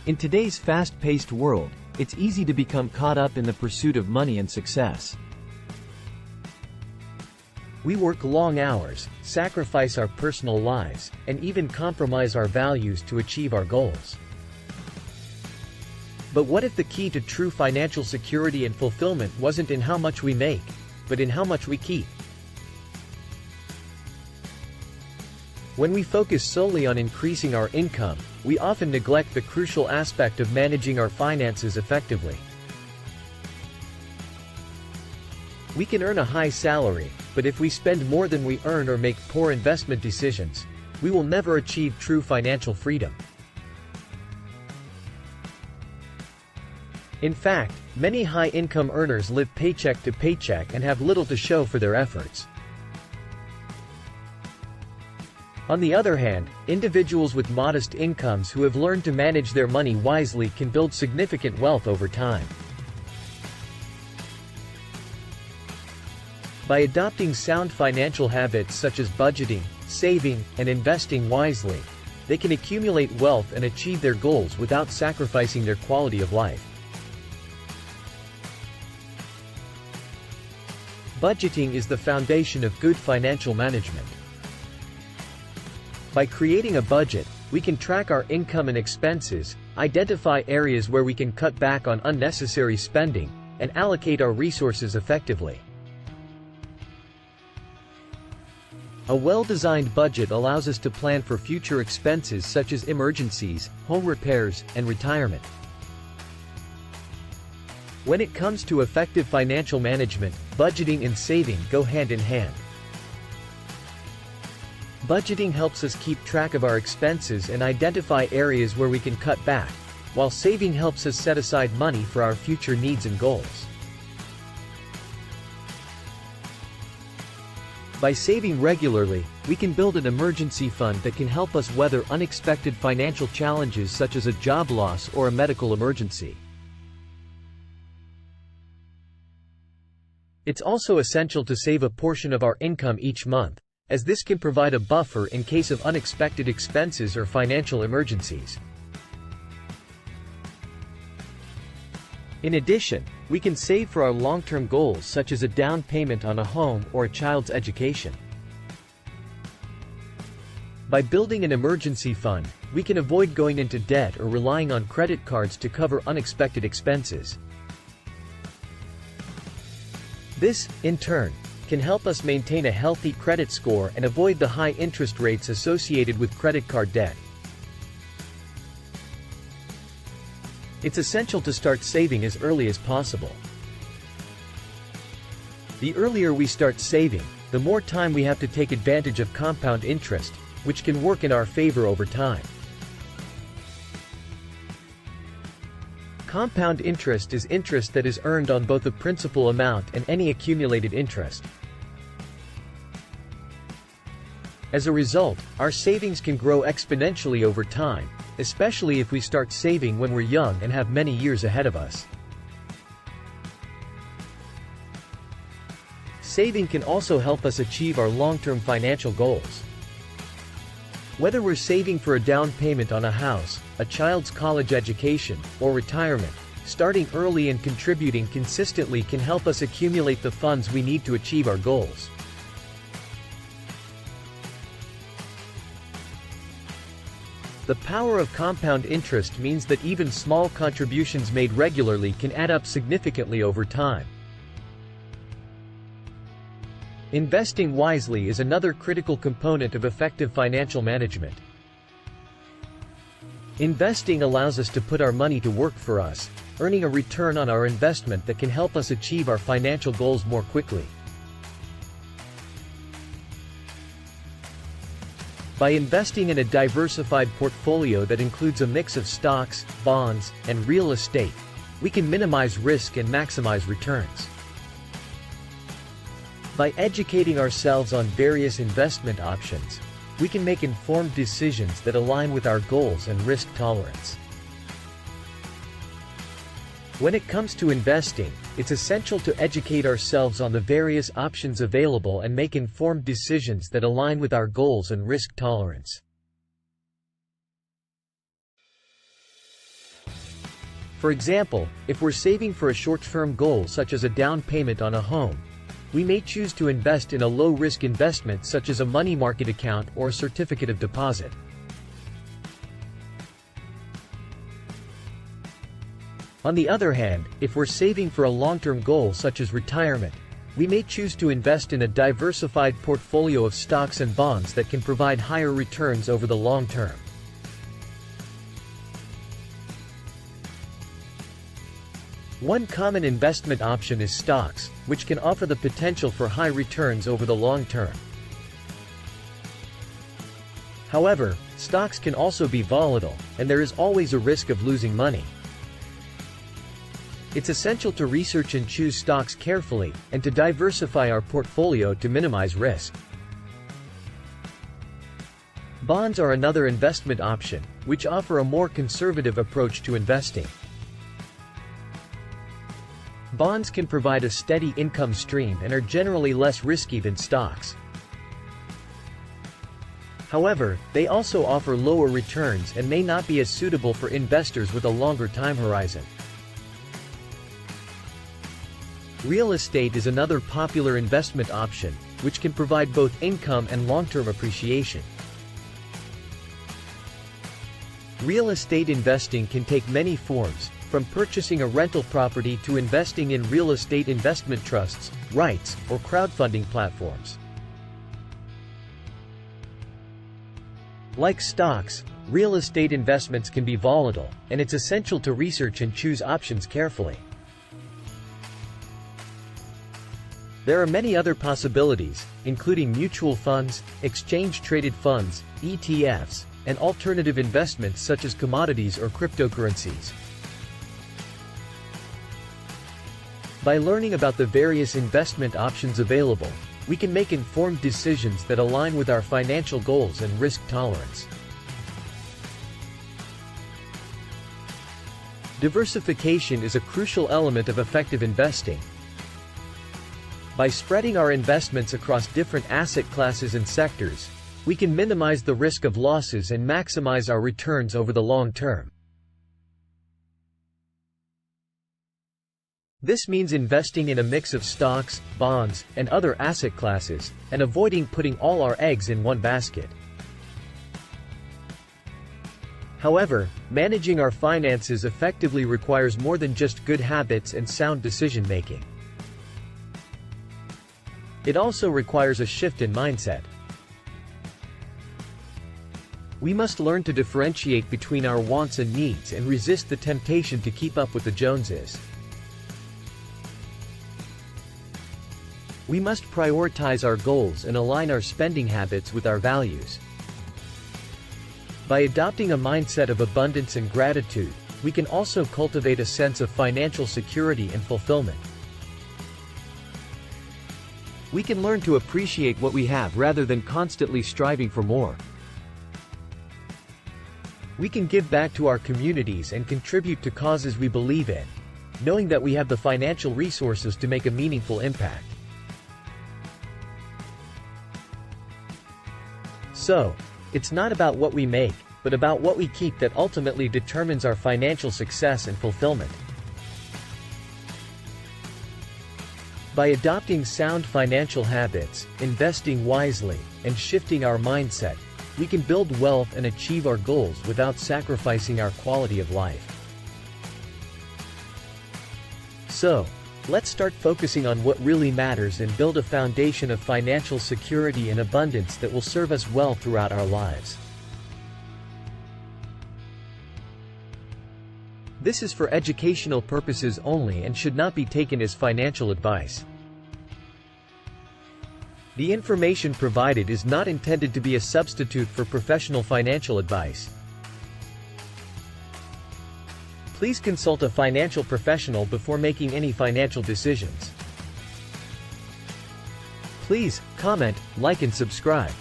In today's fast-paced world, it's easy to become caught up in the pursuit of money and success. We work long hours, sacrifice our personal lives, and even compromise our values to achieve our goals. But what if the key to true financial security and fulfillment wasn't in how much we make, but in how much we keep? When we focus solely on increasing our income, we often neglect the crucial aspect of managing our finances effectively. We can earn a high salary, but if we spend more than we earn or make poor investment decisions, we will never achieve true financial freedom. In fact, many high-income earners live paycheck to paycheck and have little to show for their efforts. On the other hand, individuals with modest incomes who have learned to manage their money wisely can build significant wealth over time. By adopting sound financial habits such as budgeting, saving, and investing wisely, they can accumulate wealth and achieve their goals without sacrificing their quality of life. Budgeting is the foundation of good financial management. By creating a budget, we can track our income and expenses, identify areas where we can cut back on unnecessary spending, and allocate our resources effectively. A well-designed budget allows us to plan for future expenses such as emergencies, home repairs, and retirement. When it comes to effective financial management, budgeting and saving go hand in hand. Budgeting helps us keep track of our expenses and identify areas where we can cut back, while saving helps us set aside money for our future needs and goals. By saving regularly, we can build an emergency fund that can help us weather unexpected financial challenges such as a job loss or a medical emergency. It's also essential to save a portion of our income each month, as this can provide a buffer in case of unexpected expenses or financial emergencies. In addition, we can save for our long-term goals such as a down payment on a home or a child's education. By building an emergency fund, we can avoid going into debt or relying on credit cards to cover unexpected expenses. This, in turn, can help us maintain a healthy credit score and avoid the high interest rates associated with credit card debt. It's essential to start saving as early as possible. The earlier we start saving, the more time we have to take advantage of compound interest, which can work in our favor over time. Compound interest is interest that is earned on both the principal amount and any accumulated interest. As a result, our savings can grow exponentially over time, especially if we start saving when we're young and have many years ahead of us. Saving can also help us achieve our long-term financial goals. Whether we're saving for a down payment on a house, a child's college education, or retirement, starting early and contributing consistently can help us accumulate the funds we need to achieve our goals. The power of compound interest means that even small contributions made regularly can add up significantly over time. Investing wisely is another critical component of effective financial management. Investing allows us to put our money to work for us, earning a return on our investment that can help us achieve our financial goals more quickly. By investing in a diversified portfolio that includes a mix of stocks, bonds, and real estate, we can minimize risk and maximize returns. By educating ourselves on various investment options, we can make informed decisions that align with our goals and risk tolerance. When it comes to investing, it's essential to educate ourselves on the various options available and make informed decisions that align with our goals and risk tolerance. For example, if we're saving for a short-term goal such as a down payment on a home, we may choose to invest in a low-risk investment such as a money market account or a certificate of deposit. On the other hand, if we're saving for a long-term goal such as retirement, we may choose to invest in a diversified portfolio of stocks and bonds that can provide higher returns over the long term. One common investment option is stocks, which can offer the potential for high returns over the long term. However, stocks can also be volatile, and there is always a risk of losing money. It's essential to research and choose stocks carefully, and to diversify our portfolio to minimize risk. Bonds are another investment option, which offer a more conservative approach to investing. Bonds can provide a steady income stream and are generally less risky than stocks. However, they also offer lower returns and may not be as suitable for investors with a longer time horizon. Real estate is another popular investment option, which can provide both income and long-term appreciation. Real estate investing can take many forms, from purchasing a rental property to investing in real estate investment trusts, REITs, or crowdfunding platforms. Like stocks, real estate investments can be volatile, and it's essential to research and choose options carefully. There are many other possibilities, including mutual funds, exchange-traded funds, ETFs, and alternative investments such as commodities or cryptocurrencies. By learning about the various investment options available, we can make informed decisions that align with our financial goals and risk tolerance. Diversification is a crucial element of effective investing. By spreading our investments across different asset classes and sectors, we can minimize the risk of losses and maximize our returns over the long term. This means investing in a mix of stocks, bonds, and other asset classes, and avoiding putting all our eggs in one basket. However, managing our finances effectively requires more than just good habits and sound decision-making. It also requires a shift in mindset. We must learn to differentiate between our wants and needs and resist the temptation to keep up with the Joneses. We must prioritize our goals and align our spending habits with our values. By adopting a mindset of abundance and gratitude, we can also cultivate a sense of financial security and fulfillment. We can learn to appreciate what we have rather than constantly striving for more. We can give back to our communities and contribute to causes we believe in, knowing that we have the financial resources to make a meaningful impact. So, it's not about what we make, but about what we keep that ultimately determines our financial success and fulfillment. By adopting sound financial habits, investing wisely, and shifting our mindset, we can build wealth and achieve our goals without sacrificing our quality of life. So, let's start focusing on what really matters and build a foundation of financial security and abundance that will serve us well throughout our lives. This is for educational purposes only and should not be taken as financial advice. The information provided is not intended to be a substitute for professional financial advice. Please consult a financial professional before making any financial decisions. Please, comment, like and subscribe.